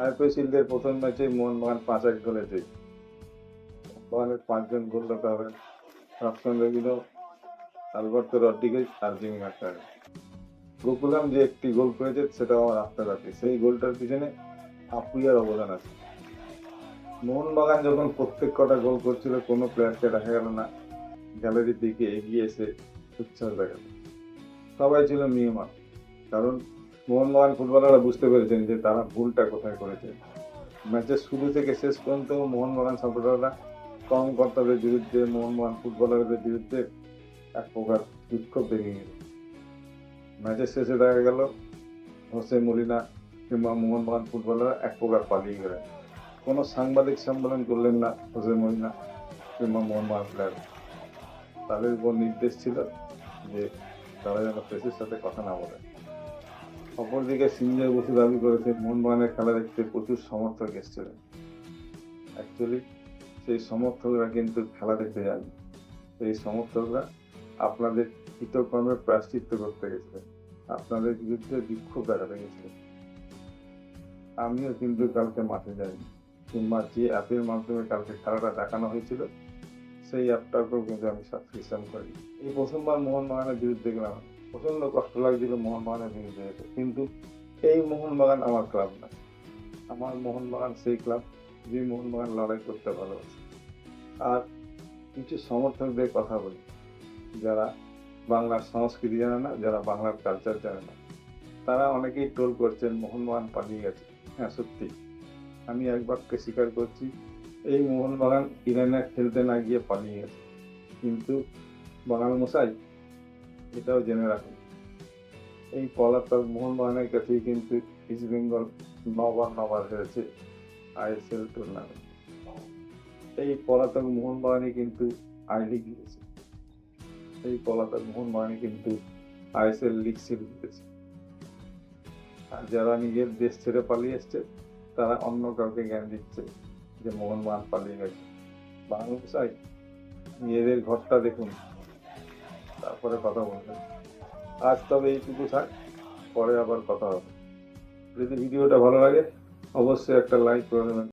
IPL এর প্রথম ম্যাচে মোহনবাগান 5-1 গোলে জয়ী। মোহনবাগানের 5 জন গোলদাতা হবেন রফসান রবিনো, আলবার্তো রড্রিগেজ আর জিমি মার্টিনেজ। গোকুলাম যে একটি গোল করেছে সেটাও আমার আত্মঘাতী। সেই গোলটার পিছনে আপুইয়ার অবদান আছে। মোহনবাগান যখন প্রত্যেক কটা গোল করছিল কোনো প্লেয়ারকে দেখা গেল না গ্যালারির দিকে এগিয়ে এসে উচ্ছ্বাস দেখাতে। সবাই ছিল নিয়মান, কারণ মোহনবাগান ফুটবলাররা বুঝতে পেরেছেন যে তারা ভুলটা কোথায় করেছে। ম্যাচের শুরু থেকে শেষ পর্যন্ত মোহনবাগান সাপোর্টাররা কর্মকর্তাদের বিরুদ্ধে, মোহনবাগান ফুটবলারদের বিরুদ্ধে এক প্রকার বিক্ষোভ দেখে গেল। ম্যাচের শেষে দেখা গেল হোসে মলিনা কিংবা মোহনবাগান ফুটবলাররা এক প্রকার পালিয়ে গেলেন। কোনো সাংবাদিক সম্মেলন করলেন না হোসে মলিনা কিংবা মোহনবাগান প্লেয়ার। তাদের উপর নির্দেশ ছিল যে তারা যেন প্রেসের সাথে কথা না বলে। অপরদিকে সিঞ্জয় বসু দাবি করেছে মোহনবাগানের খেলা দেখতে প্রচুর সমর্থক এসেছিলেন। অ্যাকচুয়ালি সেই সমর্থকরা কিন্তু খেলা দেখতে যাননি। সেই সমর্থকরা আপনাদের কৃতকর্মের প্রায়শ্চিত্ত করতে গেছিলেন, আপনাদের বিরুদ্ধে বিক্ষোভ দেখাতে গেছিলেন। আমিও কিন্তু কালকে মাঠে যাইনি, কিংবা যে অ্যাপের মাধ্যমে কালকে খেলাটা দেখানো হয়েছিল সেই অ্যাপটাকেও কিন্তু আমি সাবস্ক্রিপশন করি। এই প্রথমবার মোহনবাগানের বিরুদ্ধে গেলাম, প্রচন্ড কষ্ট লাগছিল মোহনবাগানের বিরুদ্ধে যেতে, কিন্তু এই মোহনবাগান আমার ক্লাব না। আমার মোহনবাগান সেই ক্লাব যে মোহনবাগান লড়াই করতে ভালোবাসে। আর কিছু সমর্থকদের কথা বলি, যারা বাংলার সংস্কৃতি জানে না, যারা বাংলার কালচার জানে না, তারা অনেকেই ট্রোল করছেন মোহনবাগান পালিয়ে গেছে। হ্যাঁ, সত্যি আমি এক বাক্যে স্বীকার করছি, এই মোহনবাগান ইরানে খেলতে না গিয়ে পালিয়ে গেছে। কিন্তু বাঙাল মশাই, এটাও জেনে রাখুন, এই পলাতক মোহনবাগানের কাছেই কিন্তু ইস্ট বেঙ্গল নবার হয়েছে আইএসএল টুর্নামেন্ট। এই পলাতক মোহনবাগানই কিন্তু আই লিগ জিতেছে। এই পলাতক মোহনবাগানই কিন্তু আইএসএল লিগ সিরিজ জিতেছে। আর যারা নিজের দেশ ছেড়ে পালিয়ে এসছে তারা অন্য কাউকে জ্ঞান দিচ্ছে যে মোহনবাগান পালিয়ে গেছে। বাংলাদেশ নিজেদের ঘরটা দেখুন, তারপরে কথা বলবেন। আজ তবে এইটুকু থাক, পরে আবার কথা হবে। যদি ভিডিওটা ভালো লাগে অবশ্যই একটা লাইক করে দেবেন।